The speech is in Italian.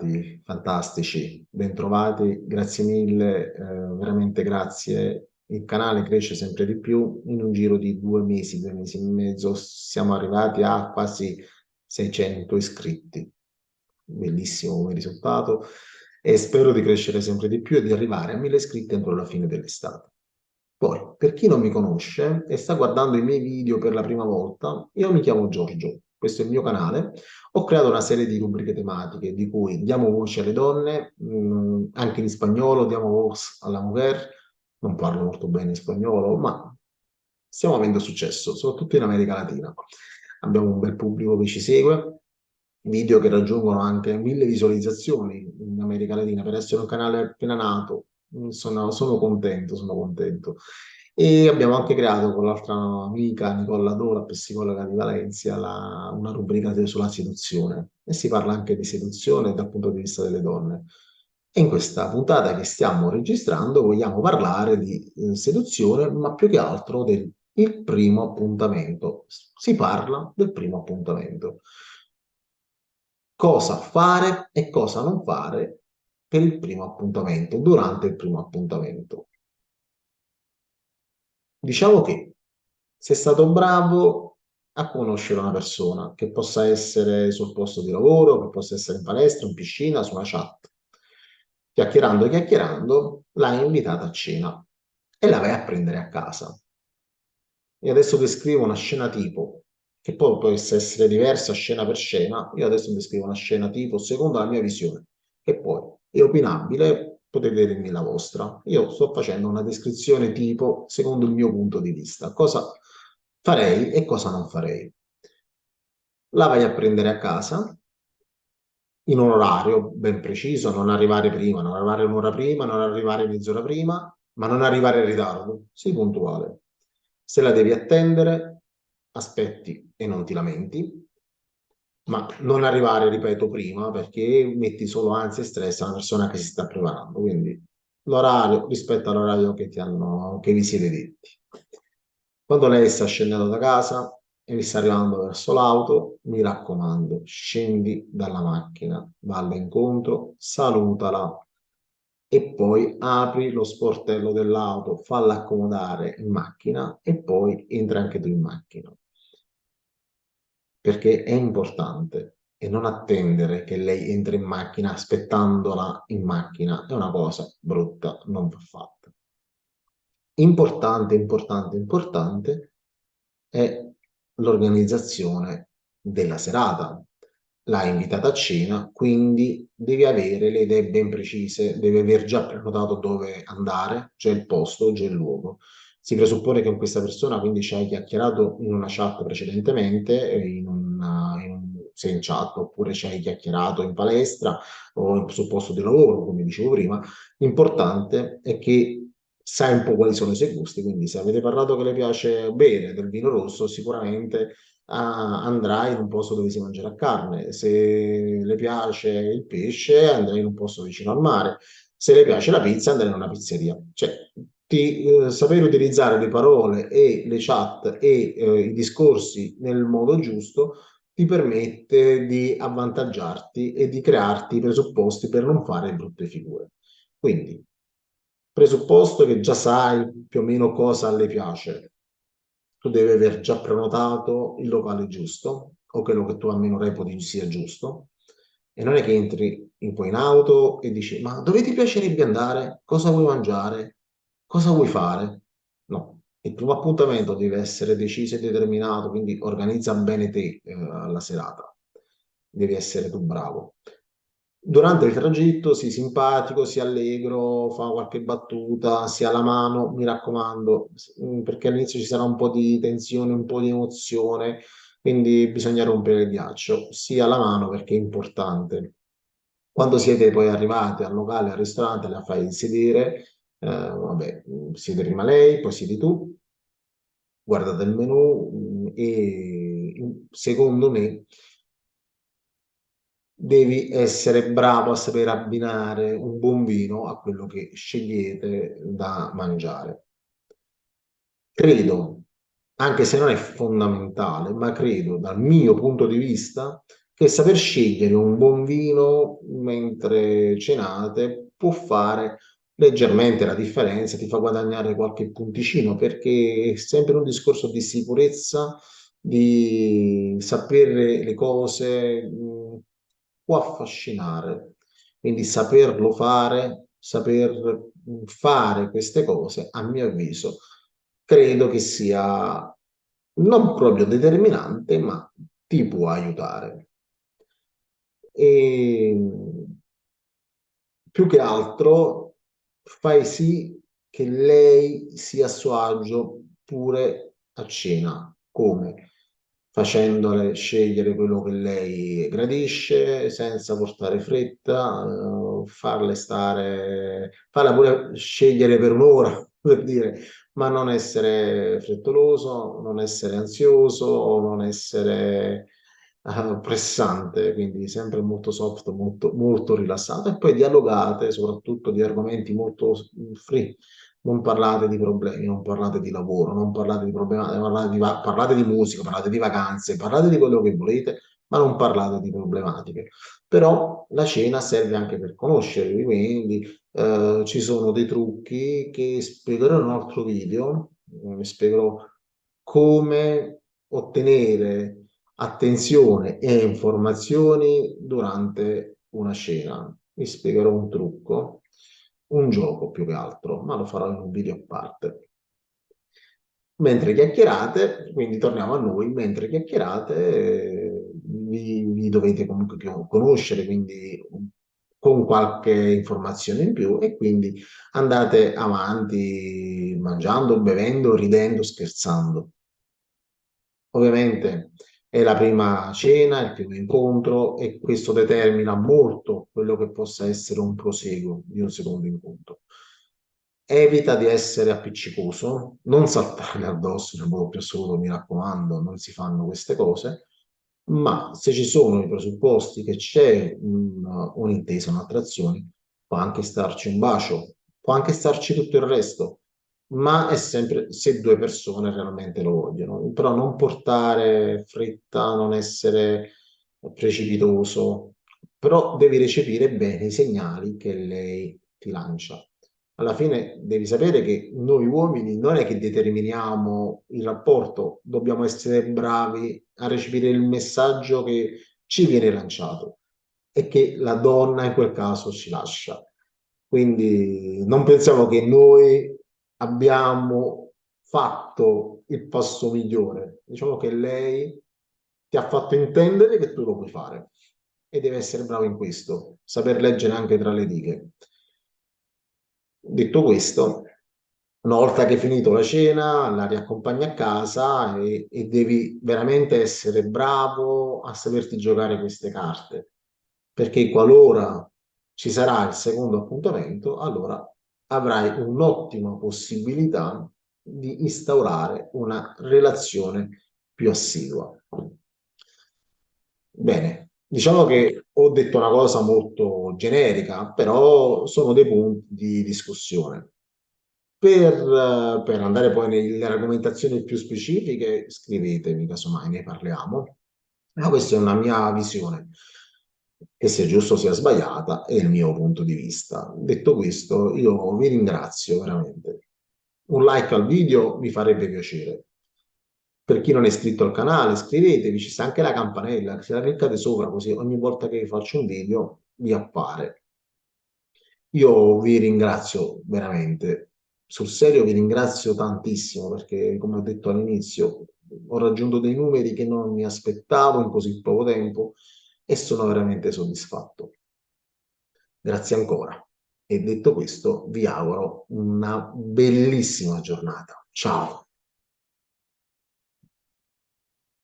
bentornati, fantastici, bentrovati, grazie mille, veramente grazie. Il canale cresce sempre di più, in un giro di 2 mesi e mezzo, siamo arrivati a quasi 600 iscritti. Bellissimo come risultato e spero di crescere sempre di più e di arrivare a 1000 iscritti entro la fine dell'estate. Poi, per chi non mi conosce e sta guardando i miei video per la prima volta, io mi chiamo Giorgio, questo è il mio canale. Ho creato una serie di rubriche tematiche di cui diamo voce alle donne, anche in spagnolo, diamo voce alla mujer. Non parlo molto bene in spagnolo, ma stiamo avendo successo, soprattutto in America Latina. Abbiamo un bel pubblico che ci segue, video che raggiungono anche 1000 visualizzazioni in America Latina per essere un canale appena nato. Sono contento, sono contento. E abbiamo anche creato con l'altra amica Nicola Dola, psicologa di Valencia, una rubrica sulla seduzione e si parla anche di seduzione dal punto di vista delle donne. E in questa puntata che stiamo registrando vogliamo parlare di seduzione, ma più che altro del il primo appuntamento. Si parla del primo appuntamento. Cosa fare e cosa non fare per il primo appuntamento, durante il primo appuntamento. Diciamo che sei stato bravo a conoscere una persona, che possa essere sul posto di lavoro, che possa essere in palestra, in piscina, su una chat. Chiacchierando, chiacchierando, l'hai invitata a cena e la vai a prendere a casa. Io adesso descrivo una scena tipo, che poi può essere diversa scena per scena. Io adesso descrivo una scena tipo secondo la mia visione, che poi è opinabile, potete dirmi la vostra. Io sto facendo una descrizione tipo secondo il mio punto di vista, cosa farei e cosa non farei. La vai a prendere a casa in un orario ben preciso, non arrivare prima, non arrivare un'ora prima, non arrivare mezz'ora prima, ma non arrivare in ritardo. Sii puntuale. Se la devi attendere, aspetti e non ti lamenti, ma non arrivare, ripeto, prima perché metti solo ansia e stress a una persona che si sta preparando. Quindi l'orario rispetto all'orario che vi siete detti. Quando lei sta scendendo da casa e vi sta arrivando verso l'auto, mi raccomando, scendi dalla macchina, valla incontro, salutala e poi apri lo sportello dell'auto, falla accomodare in macchina e poi entra anche tu in macchina. Perché è importante e non attendere che lei entri in macchina aspettandola in macchina è una cosa brutta, non va fatta. Importante, importante, importante è l'organizzazione della serata. L'hai invitata a cena, quindi devi avere le idee ben precise, devi aver già prenotato dove andare, c'è il posto, c'è il luogo. Si presuppone che con questa persona quindi ci hai chiacchierato in una chat precedentemente, se in chat oppure ci hai chiacchierato in palestra o sul posto di lavoro, come dicevo prima. L'importante è che sai un po' quali sono i suoi gusti, quindi se avete parlato che le piace bere del vino rosso, sicuramente andrai in un posto dove si mangerà carne. Se le piace il pesce, andrai in un posto vicino al mare. Se le piace la pizza, andrai in una pizzeria. Cioè, sapere utilizzare le parole e le chat e i discorsi nel modo giusto ti permette di avvantaggiarti e di crearti i presupposti per non fare brutte figure. Quindi, presupposto che già sai più o meno cosa le piace, tu devi aver già prenotato il locale giusto o quello che tu almeno reputi sia giusto. E non è che entri poi in auto e dici: ma dove ti piacerebbe andare? Cosa vuoi mangiare? Cosa vuoi fare? No, il primo appuntamento deve essere deciso e determinato, quindi organizza bene te la serata. Devi essere tu bravo. Durante il tragitto sii simpatico, sii allegro, fa qualche battuta, sia alla mano, mi raccomando, perché all'inizio ci sarà un po' di tensione, un po' di emozione, quindi bisogna rompere il ghiaccio, sia alla mano perché è importante. Quando siete poi arrivati al locale, al ristorante, la fai sedere, vabbè, siede prima lei, poi siedi tu, guardate il menù e secondo me devi essere bravo a sapere abbinare un buon vino a quello che scegliete da mangiare. Credo, anche se non è fondamentale, ma credo dal mio punto di vista che saper scegliere un buon vino mentre cenate può fare leggermente la differenza, ti fa guadagnare qualche punticino, perché è sempre un discorso di sicurezza, di sapere le cose, può affascinare. Quindi saperlo fare, saper fare queste cose, a mio avviso, credo che sia non proprio determinante, ma ti può aiutare. E più che altro fai sì che lei sia a suo agio pure a cena. Come? Facendole scegliere quello che lei gradisce, senza portare fretta, farla pure scegliere per un'ora, per dire, ma non essere frettoloso, non essere ansioso, non essere pressante, quindi sempre molto soft, molto, molto rilassato, e poi dialogate soprattutto di argomenti molto free. Non parlate di problemi, non parlate di lavoro, non parlate di problemi, parlate di musica, parlate di vacanze, parlate di quello che volete, ma non parlate di problematiche. Però la cena serve anche per conoscervi, quindi ci sono dei trucchi che spiegherò in un altro video, spiegherò come ottenere attenzione e informazioni durante una cena. Vi spiegherò un trucco, un gioco più che altro, ma lo farò in un video a parte. Mentre chiacchierate, quindi torniamo a noi, mentre chiacchierate vi dovete comunque conoscere, quindi con qualche informazione in più, e quindi andate avanti mangiando, bevendo, ridendo, scherzando. Ovviamente è la prima cena, il primo incontro, e questo determina molto quello che possa essere un proseguo di un secondo incontro. Evita di essere appiccicoso, non saltarle addosso nel modo più assoluto, mi raccomando, non si fanno queste cose, ma se ci sono i presupposti che c'è un'intesa, un'attrazione, può anche starci un bacio, può anche starci tutto il resto, ma è sempre se due persone realmente lo vogliono. Però non portare fretta, non essere precipitoso, però devi recepire bene i segnali che lei ti lancia. Alla fine devi sapere che noi uomini non è che determiniamo il rapporto, dobbiamo essere bravi a recepire il messaggio che ci viene lanciato e che la donna in quel caso ci lascia. Quindi non pensiamo che noi abbiamo fatto il passo migliore. Diciamo che lei ti ha fatto intendere che tu lo puoi fare, e deve essere bravo in questo, saper leggere anche tra le righe. Detto questo, una volta che hai finito la cena, la riaccompagni a casa, e devi veramente essere bravo a saperti giocare queste carte, perché qualora ci sarà il secondo appuntamento, allora avrai un'ottima possibilità di instaurare una relazione più assidua. Bene, diciamo che ho detto una cosa molto generica, però sono dei punti di discussione. Per andare poi nelle argomentazioni più specifiche, scrivetemi, casomai ne parliamo. Ma questa è una mia visione, che sia giusto o sia sbagliata, è il mio punto di vista. Detto questo, io vi ringrazio veramente. Un like al video mi farebbe piacere. Per chi non è iscritto al canale, iscrivetevi, ci sta anche la campanella, se la cliccate sopra, così ogni volta che faccio un video vi appare. Io vi ringrazio veramente, sul serio vi ringrazio tantissimo, perché come ho detto all'inizio ho raggiunto dei numeri che non mi aspettavo in così poco tempo, e sono veramente soddisfatto. Grazie ancora. E detto questo, vi auguro una bellissima giornata. Ciao.